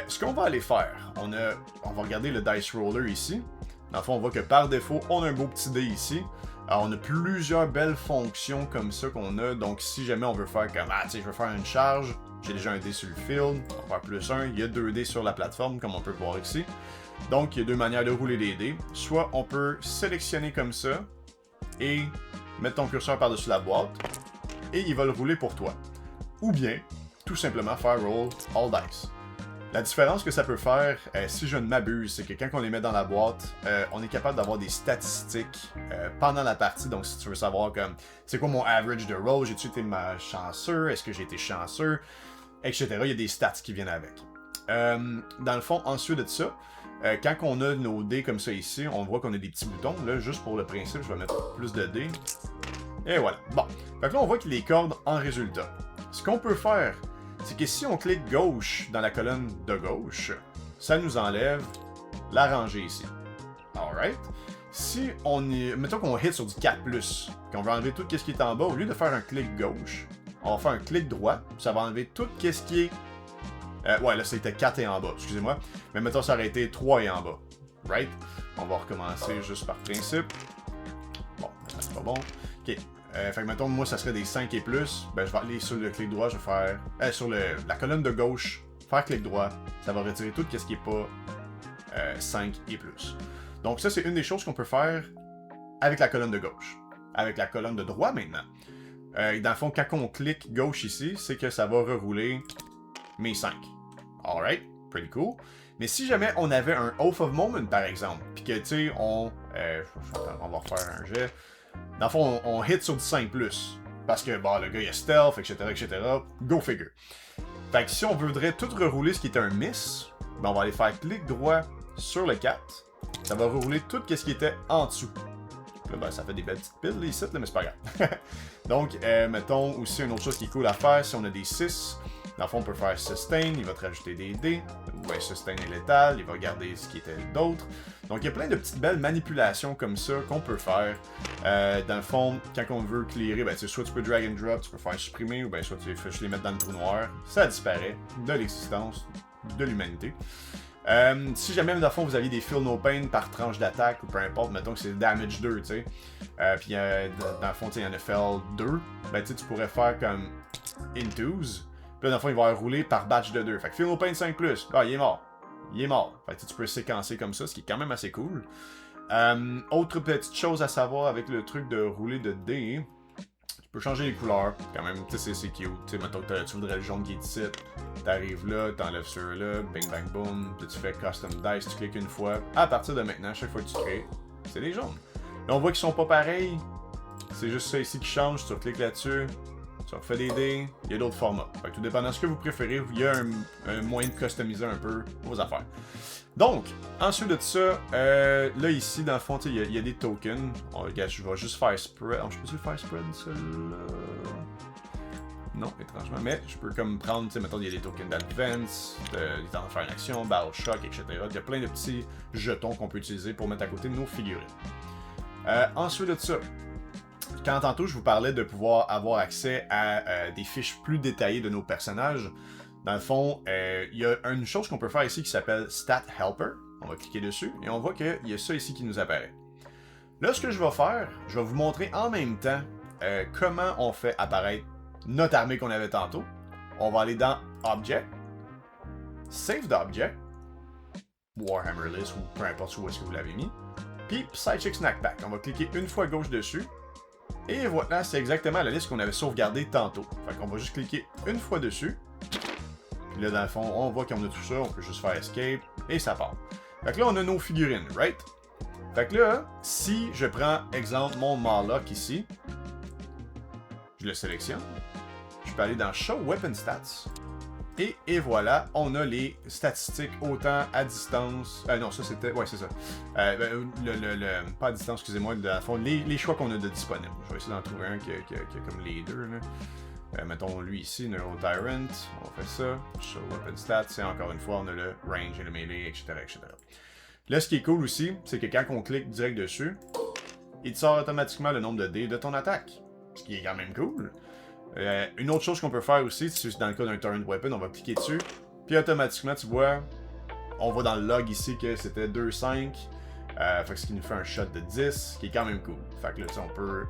ce qu'on va aller faire, on va regarder le dice roller ici. Dans le fond, on voit que par défaut, on a un beau petit dé ici. Alors, on a plusieurs belles fonctions comme ça qu'on a. Donc, si jamais on veut faire comme, je veux faire une charge, j'ai déjà un dé sur le field, on va faire plus 1, il y a 2 dés sur la plateforme, comme on peut voir ici. Donc, il y a 2 manières de rouler des dés. Soit on peut sélectionner comme ça, et mettre ton curseur par-dessus la boîte, et il va le rouler pour toi. Ou bien, tout simplement faire roll all dice. La différence que ça peut faire, si je ne m'abuse, c'est que quand on les met dans la boîte, on est capable d'avoir des statistiques pendant la partie. Donc, si tu veux savoir comme, c'est quoi mon average de roll, j'ai-tu été chanceux, est-ce que j'ai été chanceux, etc. Il y a des stats qui viennent avec. Dans le fond, ensuite de ça, quand on a nos dés comme ça ici, on voit qu'on a des petits boutons. Là, juste pour le principe, je vais mettre plus de dés. Et voilà. Bon. Fait que là, on voit qu'il y a les cordes en résultat. Ce qu'on peut faire, c'est que si on clique gauche dans la colonne de gauche, ça nous enlève la rangée ici. Alright. Si on est... Mettons qu'on hit sur du 4+, qu'on veut enlever tout ce qui est en bas, au lieu de faire un clic gauche, on va faire un clic droit, ça va enlever tout ce qui est... ouais, là c'était 4 et en bas, excusez-moi. Mais mettons ça aurait été 3 et en bas. Right? On va recommencer juste par principe. Bon, c'est pas bon. Ok. Fait que mettons, moi, ça serait des 5 et plus. Ben, je vais aller sur le clic droit, je vais faire... sur la colonne de gauche, faire clic droit. Ça va retirer tout ce qui n'est pas 5 et plus. Donc ça, c'est une des choses qu'on peut faire avec la colonne de gauche. Avec la colonne de droit, maintenant. Dans le fond, quand on clique gauche ici, c'est que ça va rerouler mes 5. Alright, pretty cool. Mais si jamais on avait un Oath of Moment, par exemple, puis que, tu sais, on va refaire un jet... Dans le fond, on hit sur du 5+. Parce que, bon, le gars, il a stealth, etc., etc. Go figure. Fait que si on voudrait tout rerouler ce qui est un miss, ben on va aller faire clic droit sur le 4. Ça va rerouler tout ce qui était en dessous. Là, ben, ça fait des belles petites piles, les sites, là, mais c'est pas grave. Donc, mettons aussi une autre chose qui est cool à faire, si on a des 6, dans le fond, on peut faire sustain, il va te rajouter des dés. Ouais, sustain est létal, il va garder ce qui était d'autre. Donc, il y a plein de petites belles manipulations comme ça qu'on peut faire. Dans le fond, quand on veut clearer, ben, soit tu peux drag and drop, tu peux faire supprimer, ou ben, soit tu fais juste les mettre dans le trou noir. Ça disparaît de l'existence de l'humanité. Si jamais, dans le fond, vous aviez des feel no pain par tranche d'attaque, ou peu importe, mettons que c'est damage 2, tu sais. Puis, dans le fond, il y en a FL 2, ben, tu pourrais faire comme intos. Puis là, dans le fond, il va rouler par batch de 2. Fait que Feel No Pain 5+, il est mort. Il est mort. Fait que tu peux séquencer comme ça, ce qui est quand même assez cool. Autre petite chose à savoir avec le truc de rouler de dés, tu peux changer les couleurs. Quand même, tu sais, c'est cute. Tu sais, mettons que tu voudrais le jaune qui est ici. T'arrives là, t'enlèves ceux-là, bing bang boom. Puis tu fais custom dice, tu cliques une fois. À partir de maintenant, chaque fois que tu crées, c'est les jaunes. Là, on voit qu'ils sont pas pareils. C'est juste ça ici qui change. Tu cliques là-dessus. Tu refais des dés, il y a d'autres formats. Fait que tout dépendant de ce que vous préférez, il y a un moyen de customiser un peu vos affaires. Donc, ensuite de ça, là ici, dans le fond, il y a des tokens. Regarde, je vais juste faire spread. Je peux-tu le faire spread, celui-là? Non, étrangement. Mais je peux comme prendre, mettons, il y a des tokens d'advance, des temps de faire une action, battle shock, etc. Il y a plein de petits jetons qu'on peut utiliser pour mettre à côté de nos figurines. Ensuite de ça, quand tantôt je vous parlais de pouvoir avoir accès à des fiches plus détaillées de nos personnages, dans le fond, il y a une chose qu'on peut faire ici qui s'appelle Stat Helper. On va cliquer dessus et on voit qu'il y a ça ici qui nous apparaît. Là, ce que je vais faire, je vais vous montrer en même temps comment on fait apparaître notre armée qu'on avait tantôt. On va aller dans Object, Save d'Object, Warhammer List ou peu importe où est-ce que vous l'avez mis. Puis Sidechick Snack Pack. On va cliquer une fois gauche dessus. Et voilà, c'est exactement la liste qu'on avait sauvegardée tantôt. Fait qu'on va juste cliquer une fois dessus. Puis là, dans le fond, on voit qu'on a tout ça. On peut juste faire Escape et ça part. Fait que là, on a nos figurines, right? Fait que là, si je prends, exemple, mon Marlock ici, je le sélectionne. Je peux aller dans Show Weapon Stats. Et voilà, on a les statistiques autant à distance. Non, ça c'était. Ouais, c'est ça. Pas à distance, excusez-moi, dans le fond, les choix qu'on a de disponibles. Je vais essayer d'en trouver un qui a comme les deux. Là. Mettons lui ici, Neuro Tyrant. On fait ça. Show Weapon Stats. Et encore une fois, on a le range et le melee, etc., etc. Là, ce qui est cool aussi, c'est que quand on clique direct dessus, il te sort automatiquement le nombre de dés de ton attaque. Ce qui est quand même cool. Une autre chose qu'on peut faire aussi, c'est dans le cas d'un Torrent Weapon, on va cliquer dessus, puis automatiquement, tu vois, on voit dans le log ici que c'était 2-5, fait que ce qui nous fait un shot de 10, ce qui est quand même cool. Fait que là, on peut...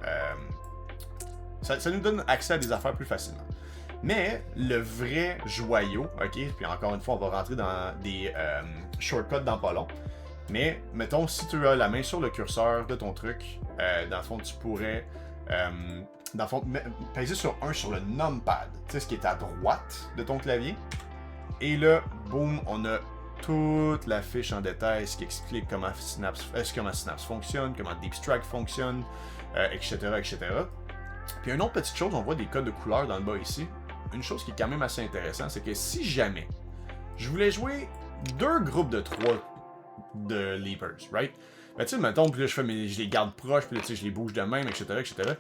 ça nous donne accès à des affaires plus facilement. Mais le vrai joyau, ok, puis encore une fois, on va rentrer dans des shortcuts dans pas long, mais mettons, si tu as la main sur le curseur de ton truc, dans le fond, tu pourrais... dans le fond, peser sur 1 sur le numpad, tu sais, ce qui est à droite de ton clavier. Et là, boum, on a toute la fiche en détail, ce qui explique comment Synapse fonctionne, comment Deep Strike fonctionne, etc., etc. Puis une autre petite chose, on voit des codes de couleurs dans le bas ici. Une chose qui est quand même assez intéressante, c'est que si jamais je voulais jouer 2 groupes de 3 de Leapers, right? Ben tu sais, mettons, puis là, je les garde proches, puis là, tu sais, je les bouge de même, etc., etc.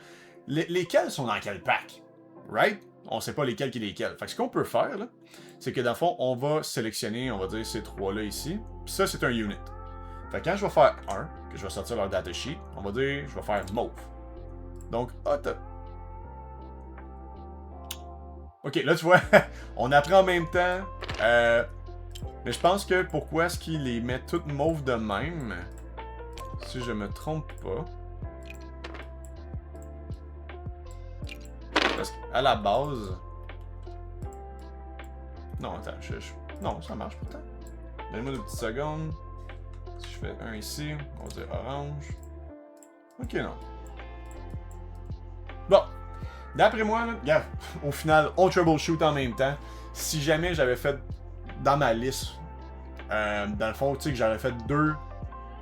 Lesquels sont dans quel pack? Right? On sait pas lesquels qui est lesquels. Fait que ce qu'on peut faire, là, c'est que dans le fond, on va sélectionner, on va dire ces 3-là ici. Puis ça, c'est un unit. Fait que quand je vais faire 1, que je vais sortir leur datasheet, on va dire, je vais faire mauve. Donc, ok, là, tu vois, on apprend en même temps. Mais je pense que pourquoi est-ce qu'il les met toutes mauves de même? Si je me trompe pas. Parce qu'à la base... Non, attends, non, ça marche pourtant. Donnez-moi 2 petites secondes. Si je fais un ici, on va dire orange. Ok, non. Bon. D'après moi, là, regarde, au final, on troubleshoot en même temps. Si jamais j'avais fait dans ma liste, dans le fond, tu sais, que j'aurais fait 2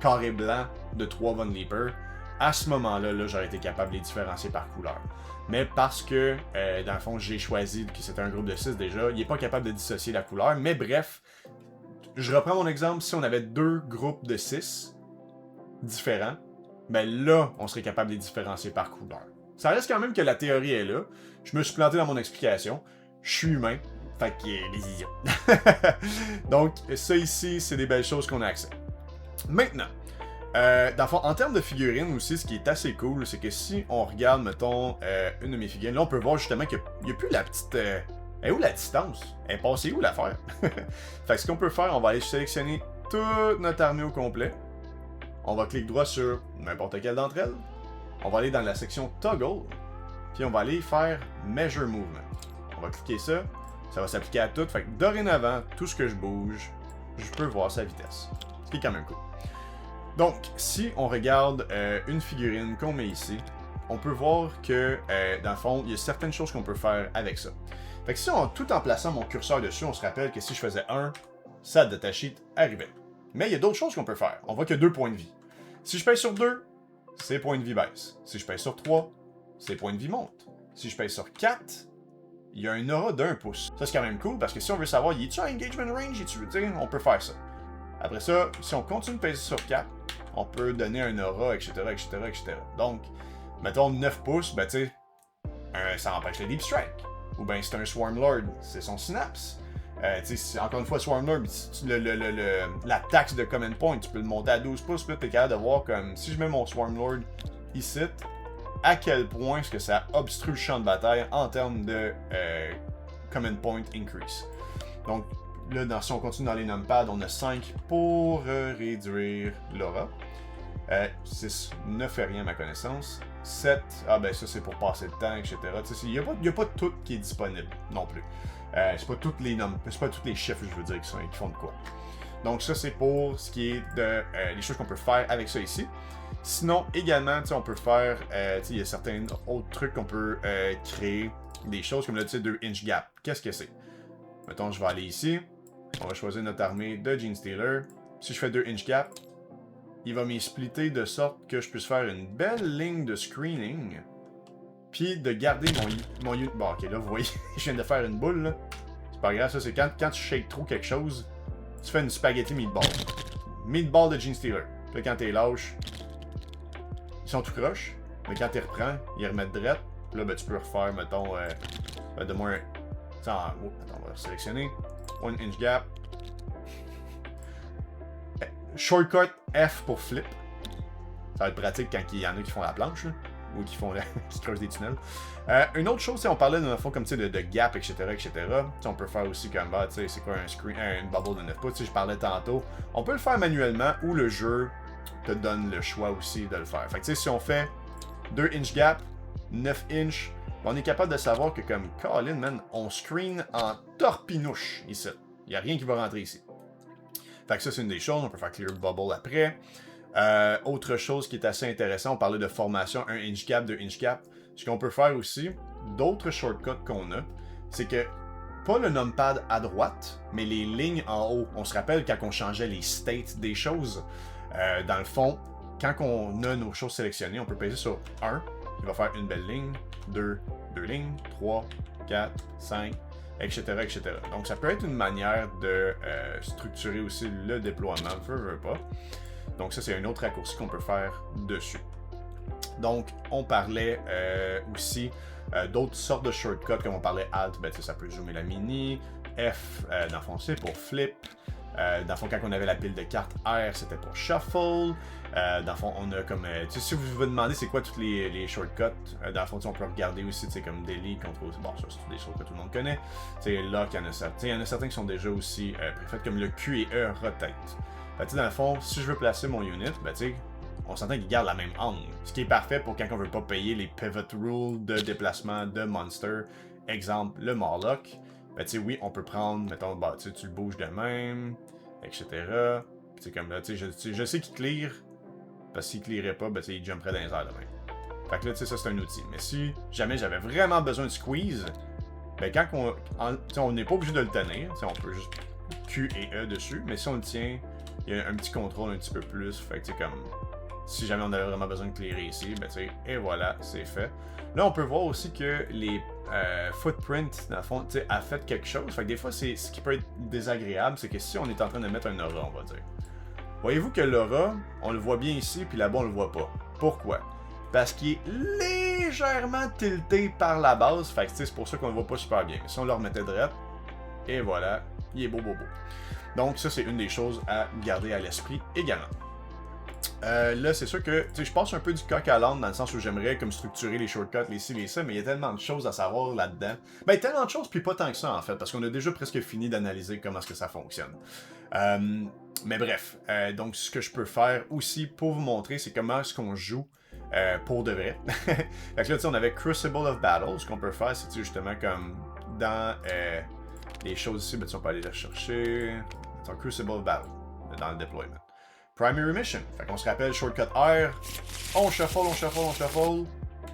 carrés blancs de 3 Von Leaper, à ce moment-là, là, j'aurais été capable de les différencier par couleur. Mais parce que, dans le fond, j'ai choisi que c'était un groupe de 6 déjà, il n'est pas capable de dissocier la couleur. Mais bref, je reprends mon exemple, si on avait 2 groupes de 6 différents, ben là, on serait capable de les différencier par couleur. Ça reste quand même que la théorie est là. Je me suis planté dans mon explication. Je suis humain. Fait qu'il y a des idiots. Donc, ça ici, c'est des belles choses qu'on a accès. Maintenant, dans le fond, en termes de figurines aussi, ce qui est assez cool, c'est que si on regarde, mettons, une de mes figurines, là, on peut voir justement qu'il n'y a plus la petite... elle est où la distance? Elle est passée où l'affaire? Fait que ce qu'on peut faire, on va aller sélectionner toute notre armée au complet. On va cliquer droit sur n'importe quelle d'entre elles. On va aller dans la section Toggle. Puis on va aller faire Measure Movement. On va cliquer ça. Ça va s'appliquer à tout. Fait que dorénavant, tout ce que je bouge, je peux voir sa vitesse. Ce qui est quand même cool. Donc, si on regarde une figurine qu'on met ici, on peut voir que, dans le fond, il y a certaines choses qu'on peut faire avec ça. Fait que si tout en plaçant mon curseur dessus, on se rappelle que si je faisais 1, ça datasheet arrivait. Mais il y a d'autres choses qu'on peut faire. On voit qu'il y a 2 points de vie. Si je pèse sur 2, ses points de vie baissent. Si je pèse sur 3, ses points de vie montent. Si je pèse sur 4, il y a un aura d'1 pouce. Ça, c'est quand même cool parce que si on veut savoir, y est-tu à engagement range, on peut faire ça. Après ça, si on continue de peser sur 4, on peut donner un aura, etc., etc., etc. Donc, mettons 9 pouces, ben tu sais, ça empêche le Deep Strike. Ou bien c'est un Swarmlord, c'est son Synapse. Tu sais, encore une fois, Swarmlord, la taxe de Command Point, tu peux le monter à 12 pouces, puis là, t'es capable de voir comme, si je mets mon Swarmlord ici, à quel point est-ce que ça obstrue le champ de bataille en termes de Command Point Increase. Donc, là, si on continue dans les numpads, on a 5 pour réduire l'aura. 6 ne fait rien à ma connaissance. 7, ah ben ça c'est pour passer le temps, etc. Il n'y a pas tout qui est disponible non plus. C'est pas toutes les c'est pas tous les chiffres, je veux dire, qui font de quoi. Donc ça c'est pour ce qui est de les choses qu'on peut faire avec ça ici. Sinon, également, on peut faire, il y a certains autres trucs qu'on peut créer, des choses comme le 2 inch gap. Qu'est-ce que c'est? Mettons, je vais aller ici, on va choisir notre armée de Gene Stealer. Si je fais 2 inch gap, il va m'y splitter de sorte que je puisse faire une belle ligne de screening, puis de garder mon unit. Bon, ok, là, vous voyez, je viens de faire une boule, là. C'est pas grave, ça, c'est quand tu shakes trop quelque chose, tu fais une spaghetti meatball. Meatball de Gene Stealer. Puis là, quand t'es lâche, ils sont tout croches, mais quand tu reprends, ils remettent direct. Là, ben, tu peux refaire, mettons, de moins. Attends, on va sélectionner. 1 inch gap. Shortcut F pour flip. Ça va être pratique quand il y en a qui font la planche, là, ou qui creusent des tunnels. Une autre chose, c'est on parlait d'un fond comme de gap, etc. On peut faire aussi comme, c'est quoi une bubble de 9 pouces, je parlais tantôt. On peut le faire manuellement ou le jeu te donne le choix aussi de le faire. Fait que si on fait 2 inch gap, 9 inch, on est capable de savoir que comme Colin, man, on screen en torpinouche ici. Il n'y a rien qui va rentrer ici. Fait que ça, c'est une des choses. On peut faire clear bubble après. Autre chose qui est assez intéressant, on parlait de formation 1 inch gap, 2 inch gap. Ce qu'on peut faire aussi, d'autres shortcuts qu'on a, c'est que pas le numpad à droite, mais les lignes en haut. On se rappelle quand on changeait les states des choses. Dans le fond, quand on a nos choses sélectionnées, on peut peser sur 1, qui va faire une belle ligne, 2 lignes, 3, 4, 5, etc., etc. Donc, ça peut être une manière de structurer aussi le déploiement, veux pas. Donc, ça, c'est un autre raccourci qu'on peut faire dessus. Donc, on parlait aussi d'autres sortes de shortcuts, comme on parlait Alt, ben, ça peut zoomer la mini, F, dans le fond, c'est pour flip. Dans le fond, quand on avait la pile de cartes, R, c'était pour shuffle. Dans le fond, on a comme... si vous vous demandez c'est quoi tous les shortcuts, dans le fond, on peut regarder aussi, comme delete, control... Bon, ça, c'est des choses que tout le monde connaît. Là, il y en a certains qui sont déjà aussi préfaits, comme le Q et E rotate. Dans le fond, si je veux placer mon unit, ben, on s'entend qu'il garde la même angle. Ce qui est parfait pour quand on veut pas payer les pivot rules de déplacement de monster. Exemple, le Morlock. Ben, oui, on peut prendre, mettons, bah, tu le bouges de même, etc. Puis, comme là, je sais qu'il clear, parce qu'il clearait pas, ben, il jumperait dans les airs de même. Fait que là, ça, c'est un outil. Mais si jamais j'avais vraiment besoin de squeeze, ben, quand on n'est pas obligé de le tenir, on peut juste Q et E dessus, mais si on le tient, il y a un petit contrôle un petit peu plus. Fait que, comme, si jamais on avait vraiment besoin de clearer ici, ben, et voilà, c'est fait. Là, on peut voir aussi que les footprints, dans le fond, a fait quelque chose. Fait que des fois, ce qui peut être désagréable, c'est que si on est en train de mettre un aura, on va dire. Voyez-vous que l'aura, on le voit bien ici, puis là-bas, on le voit pas. Pourquoi? Parce qu'il est légèrement tilté par la base. Fait que c'est pour ça qu'on le voit pas super bien. Si on le remettait droit, et voilà, il est beau. Donc, ça, c'est une des choses à garder à l'esprit également. Là, c'est sûr que je passe un peu du coq à l'âne dans le sens où j'aimerais comme structurer les shortcuts, les ci, les ça, mais il y a tellement de choses à savoir là-dedans. Ben, tellement de choses, puis pas tant que ça en fait, parce qu'on a déjà presque fini d'analyser comment est-ce que ça fonctionne. Mais bref, donc ce que je peux faire aussi pour vous montrer, c'est comment est-ce qu'on joue pour de vrai. Fait que là, on avait Crucible of Battle. Ce qu'on peut faire, c'est justement comme dans les choses ici, ben, on peut aller les chercher. Crucible of Battle dans le deployment. Primary Mission. Fait qu'on se rappelle, shortcut R, on shuffle,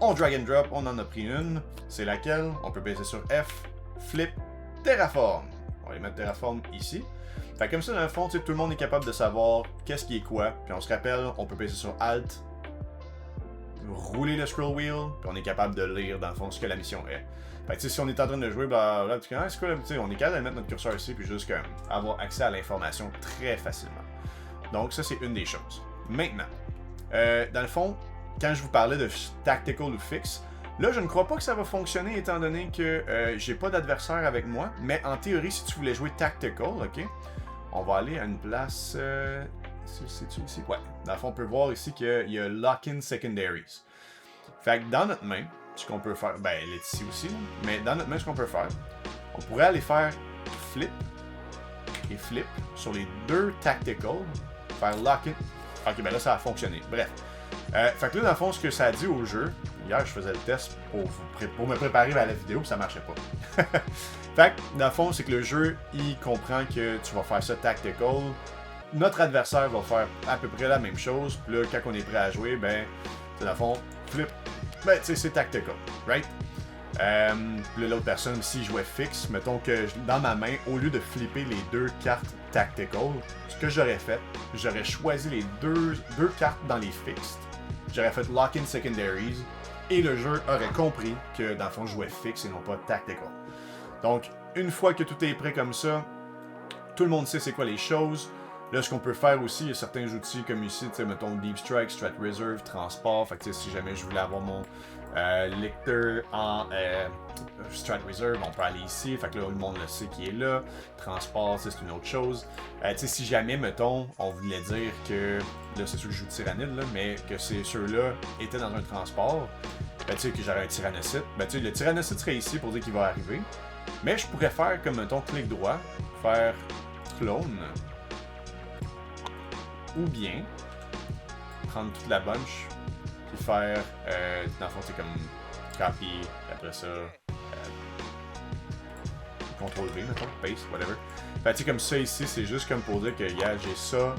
on drag and drop, on en a pris une. C'est laquelle? On peut baisser sur F, flip, terraform. On va aller mettre terraform ici. Fait comme ça, dans le fond, tout le monde est capable de savoir qu'est-ce qui est quoi. Puis on se rappelle, on peut baisser sur Alt, rouler le scroll wheel, puis on est capable de lire, dans le fond, ce que la mission est. Fait que si on est en train de jouer, on est capable de mettre notre curseur ici, puis juste avoir accès à l'information très facilement. Donc, ça, c'est une des choses. Maintenant, dans le fond, quand je vous parlais de tactical ou fixe, là, je ne crois pas que ça va fonctionner étant donné que j'ai pas d'adversaire avec moi. Mais en théorie, si tu voulais jouer tactical, ok, on va aller à une place. C'est-tu ici? Ouais. Dans le fond, on peut voir ici qu'il y a Lock-in Secondaries. Fait que dans notre main, ce qu'on peut faire, ben, elle est ici aussi, mais dans notre main, ce qu'on peut faire, on pourrait aller faire flip et flip sur les deux tactical. Faire lock-in, Ok, ben là, ça a fonctionné. Bref. Fait que là, dans le fond, ce que ça a dit au jeu, hier, je faisais le test pour me préparer à la vidéo, puis ça marchait pas. Fait que, dans le fond, c'est que le jeu, il comprend que tu vas faire ça tactical. Notre adversaire va faire à peu près la même chose, puis là, quand on est prêt à jouer, ben, dans le fond, flip, ben, tu sais, c'est tactical, right? Puis l'autre personne, si jouait fixe, mettons que dans ma main, au lieu de flipper les deux cartes tactical, ce que j'aurais fait, j'aurais choisi les deux cartes dans les fixed. J'aurais fait lock-in secondaries et le jeu aurait compris que dans le fond, je jouais fixe et non pas tactical. Donc, une fois que tout est prêt comme ça, tout le monde sait c'est quoi les choses. Là, ce qu'on peut faire aussi, il y a certains outils comme ici, tu sais, mettons Deep Strike, Strat Reserve, Transport. Fait que si jamais je voulais avoir mon Lictor en Strat Reserve, on peut aller ici. Fait que là, le monde le sait qui est là. Transport, c'est une autre chose. Tu sais, si jamais, mettons, on voulait dire que, là, c'est sûr que je joue Tyrannide, là, mais que ceux-là étaient dans un transport, ben, tu sais, que j'aurais un Tyrannocyte, ben, tu sais, le Tyrannocyte serait ici pour dire qu'il va arriver. Mais je pourrais faire comme, mettons, clic droit, faire clone. Ou bien prendre toute la bunch puis faire dans le fond c'est comme copy après ça CTRL V mettons, paste, whatever. Fait tu sais comme ça ici c'est juste comme pour dire que yeah, j'ai ça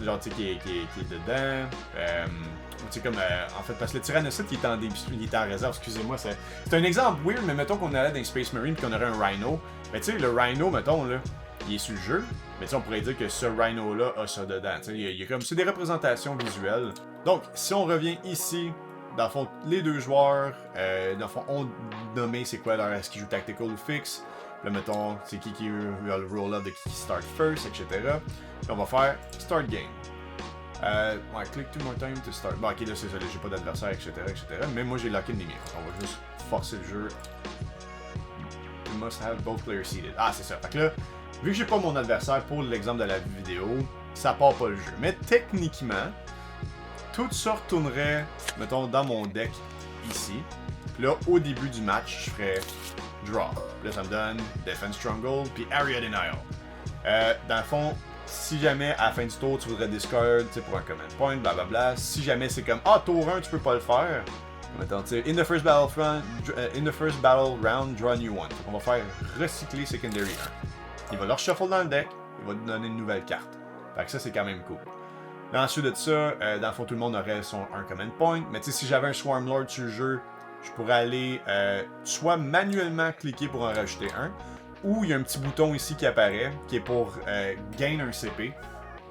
genre tu sais qui est dedans. Tu sais comme en fait parce que le Tyrannocyte il est en réserve, excusez-moi, c'est un exemple weird mais mettons qu'on allait dans Space Marine puis qu'on aurait un Rhino. Mais tu sais le Rhino mettons là il est sur le jeu, mais on pourrait dire que ce Rhino-là a ça dedans. Il y a comme c'est des représentations visuelles. Donc, si on revient ici, dans le fond, les deux joueurs, dans le fond, ont nommé c'est quoi leur est-ce qu'ils jouent tactical ou fixe. Là, mettons, c'est qui a le roll-up de qui start first, etc. Puis on va faire start game. Ouais, click two more time to start. Bon, ok, là, c'est ça, j'ai pas d'adversaire, etc., etc. Mais moi, j'ai locké les miens. On va juste forcer le jeu. You must have both players seated. Ah, c'est ça. Fait que là, vu que j'ai pas mon adversaire pour l'exemple de la vidéo, ça part pas le jeu. Mais techniquement, tout ça retournerait, mettons, dans mon deck ici. Puis là, au début du match, je ferais draw. Puis là, ça me donne Defense Stronghold, puis Area Denial. Dans le fond, si jamais à la fin du tour, tu voudrais discard pour un command point, blablabla. Si jamais c'est comme tour 1, tu peux pas le faire. Mettons, tu sais, in the first battle round, draw a new one. Donc, on va faire recycler Secondary 1. Il va leur shuffle dans le deck, il va te donner une nouvelle carte. Fait que ça, c'est quand même cool. Là, ensuite de ça, dans le fond, tout le monde aurait un command point. Mais tu sais, si j'avais un Swarmlord sur le jeu, je pourrais aller soit manuellement cliquer pour en rajouter un, ou il y a un petit bouton ici qui apparaît, qui est pour gain un CP.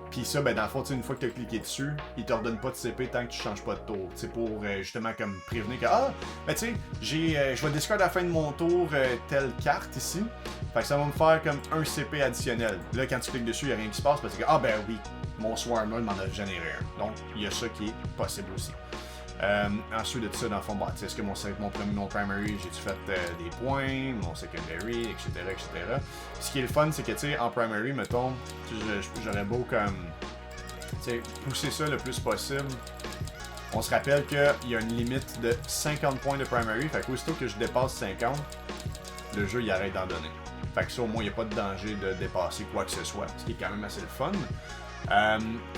Puis ça, ben dans le fond, une fois que tu as cliqué dessus, il te redonne pas de CP tant que tu changes pas de tour. C'est pour justement comme prévenir que ben tu sais, je vais discard à la fin de mon tour telle carte ici. Fait que ça va me faire comme un CP additionnel. Là, quand tu cliques dessus, il n'y a rien qui se passe parce que ben oui, mon Swarmlord m'en a généré un. Donc, il y a ça qui est possible aussi. Ensuite de ça, dans le fond, bah, est-ce que mon primary, j'ai-tu fait des points, mon secondary, etc., etc. Ce qui est le fun, c'est que, tu sais, en primary, mettons, j'aurais beau comme, tu sais, pousser ça le plus possible. On se rappelle qu'il y a une limite de 50 points de primary, fait qu'aussitôt que je dépasse 50, le jeu, il arrête d'en donner. Fait que ça, au moins, il n'y a pas de danger de dépasser quoi que ce soit, ce qui est quand même assez le fun.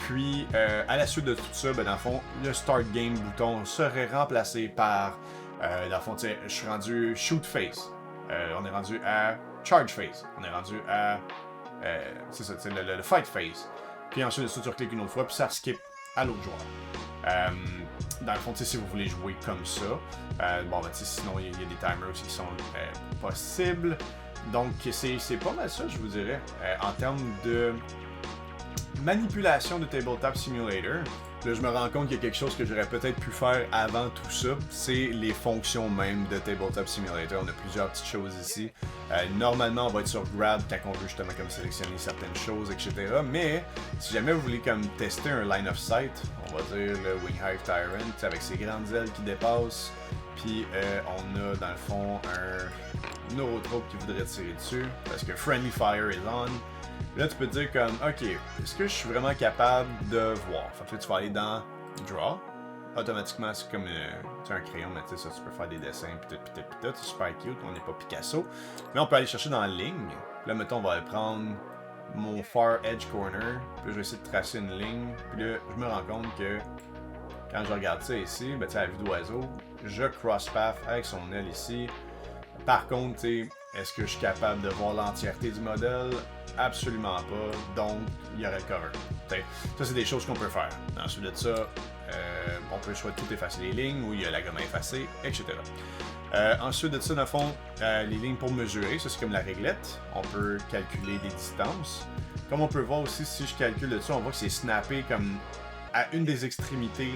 Puis, à la suite de tout ça, ben, dans le fond, le Start Game bouton serait remplacé par, dans le fond, tu sais, je suis rendu Shoot Phase. On est rendu à Charge Phase. On est rendu à, c'est ça, c'est le Fight Phase. Puis ensuite de ça, tu recliques une autre fois, puis ça skip à l'autre joueur. Dans le fond, tu sais, si vous voulez jouer comme ça, bon, ben, tu sais, sinon, il y a des timers aussi qui sont possibles. Donc, c'est pas mal ça, je vous dirais, en termes de manipulation de Tabletop Simulator. Là, je me rends compte qu'il y a quelque chose que j'aurais peut-être pu faire avant tout ça. C'est les fonctions même de Tabletop Simulator. On a plusieurs petites choses ici. Normalement, on va être sur Grab quand on veut justement comme sélectionner certaines choses, etc. Mais si jamais vous voulez comme tester un line of sight, on va dire le Winghive Tyrant avec ses grandes ailes qui dépassent. Puis on a dans le fond un neurotrope qui voudrait tirer dessus parce que Friendly Fire est on. Là, tu peux te dire comme, ok, est-ce que je suis vraiment capable de voir? Fait que là, tu vas aller dans Draw. Automatiquement, c'est comme un crayon, mais tu sais, ça, tu peux faire des dessins, pis tout, c'est super cute, on n'est pas Picasso. Mais on peut aller chercher dans la ligne. Là, mettons, on va aller prendre mon far edge corner, puis je vais essayer de tracer une ligne, puis là, je me rends compte que quand je regarde ça ici, ben, à la vue d'oiseau, je cross-path avec son aile ici. Par contre, est-ce que je suis capable de voir l'entièreté du modèle? Absolument pas, donc il y aurait le cover. T'sais, ça, c'est des choses qu'on peut faire. Ensuite de ça, on peut soit tout effacer les lignes, ou il y a la gomme effacée, etc. Ensuite de ça, dans le fond, les lignes pour mesurer, ça c'est comme la réglette. On peut calculer des distances. Comme on peut voir aussi, si je calcule de ça, on voit que c'est snappé comme à une des extrémités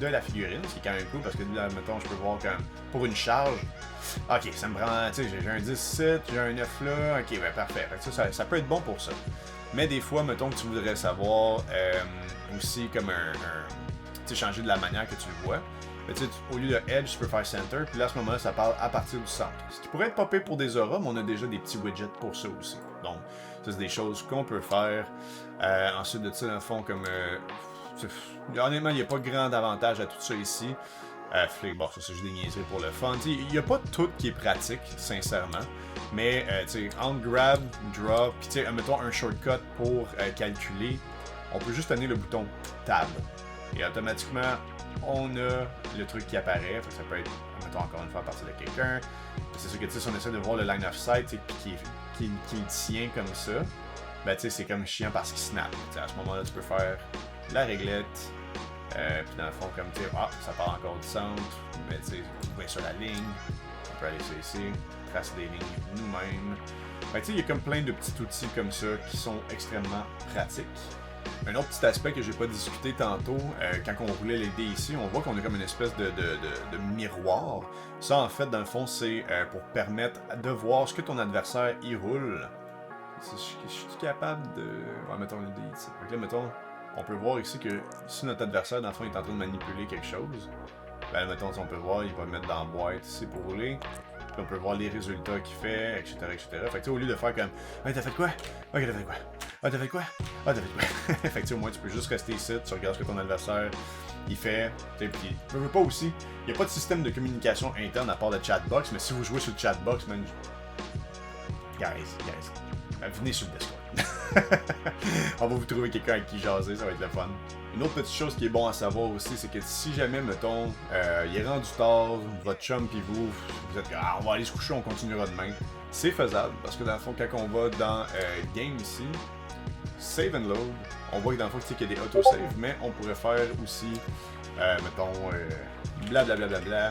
de la figurine, ce qui est quand même cool parce que là, mettons, je peux voir comme pour une charge, ok, ça me prend, tu sais, j'ai un 10-7, j'ai un 9 là, ok, ben parfait. Fait que ça peut être bon pour ça. Mais des fois, mettons que tu voudrais savoir aussi comme tu sais, changer de la manière que tu le vois. Mais tu sais, au lieu de edge, tu peux faire center, puis là, à ce moment-là, ça parle à partir du centre. Ce qui pourrait être popé pour des auras, mais on a déjà des petits widgets pour ça aussi. Donc, ça, c'est des choses qu'on peut faire. Ensuite de ça, dans le fond, comme... honnêtement, il n'y a pas grand avantage à tout ça ici. Bon, ça, c'est juste des niaiseries pour le fun. Il n'y a pas tout qui est pratique, sincèrement. Mais, tu sais, on grab, drop, puis tu sais, mettons un shortcut pour calculer. On peut juste tenir le bouton Tab. Et automatiquement, on a le truc qui apparaît. Fait que ça peut être, mettons encore une fois, à partir de quelqu'un. C'est sûr que si on essaie de voir le line of sight qui tient comme ça, ben tu sais, c'est comme chiant parce qu'il snap. T'sais, à ce moment-là, tu peux faire la réglette. Puis dans le fond, comme tu sais, ça part encore du centre. Mais tu sais, on va sur la ligne. On peut aller sur ici, tracer des lignes nous-mêmes. Ben tu sais, il y a comme plein de petits outils comme ça qui sont extrêmement pratiques. Un autre petit aspect que j'ai pas discuté tantôt, quand on roulait les dés ici, on voit qu'on a comme une espèce de miroir. Ça, en fait, dans le fond, c'est pour permettre de voir ce que ton adversaire y roule. Je suis capable de... Ouais, mettons le dé ici. Donc là, mettons, on peut voir ici que si notre adversaire, dans le fond, est en train de manipuler quelque chose, ben, mettons, on peut voir, il va le mettre dans la boîte ici pour rouler. Puis on peut voir les résultats qu'il fait, etc., etc. Fait que, au lieu de faire comme « Hey, t'as fait quoi? Ok, t'as fait quoi? Ah, t'as fait quoi? Ah, t'as fait quoi? » Fait que, au moins, tu peux juste rester ici, tu regardes ce que ton adversaire il fait. Puis, je veux pas aussi, il n'y a pas de système de communication interne à part le chatbox, mais si vous jouez sur le chatbox, man, guys, venez sur le Discord. On va vous trouver quelqu'un avec qui jaser, ça va être le fun. Une autre petite chose qui est bon à savoir aussi, c'est que si jamais, mettons, il est rendu tard, votre chum pis vous êtes on va aller se coucher, on continuera demain. C'est faisable, parce que dans le fond, quand on va dans Game ici, Save and Load, on voit que dans le fond, tu sais qu'il y a des autosaves, mais on pourrait faire aussi, mettons, blablabla,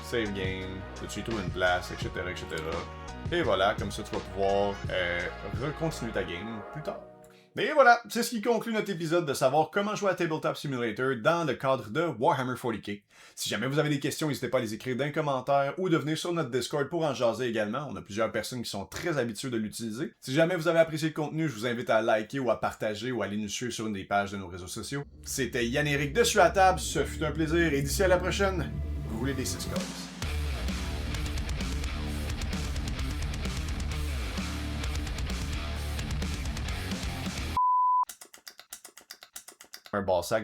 Save Game, tu trouves une place, etc., etc. Et voilà, comme ça, tu vas pouvoir recontinuer ta game plus tard. Mais voilà, c'est ce qui conclut notre épisode de savoir comment jouer à Tabletop Simulator dans le cadre de Warhammer 40K. Si jamais vous avez des questions, n'hésitez pas à les écrire dans les commentaires ou de venir sur notre Discord pour en jaser également. On a plusieurs personnes qui sont très habituées de l'utiliser. Si jamais vous avez apprécié le contenu, je vous invite à liker ou à partager ou à aller nous suivre sur une des pages de nos réseaux sociaux. C'était Yann-Éric de Sur la Table, ce fut un plaisir et d'ici à la prochaine, roulez des 6 codes. Un ball sac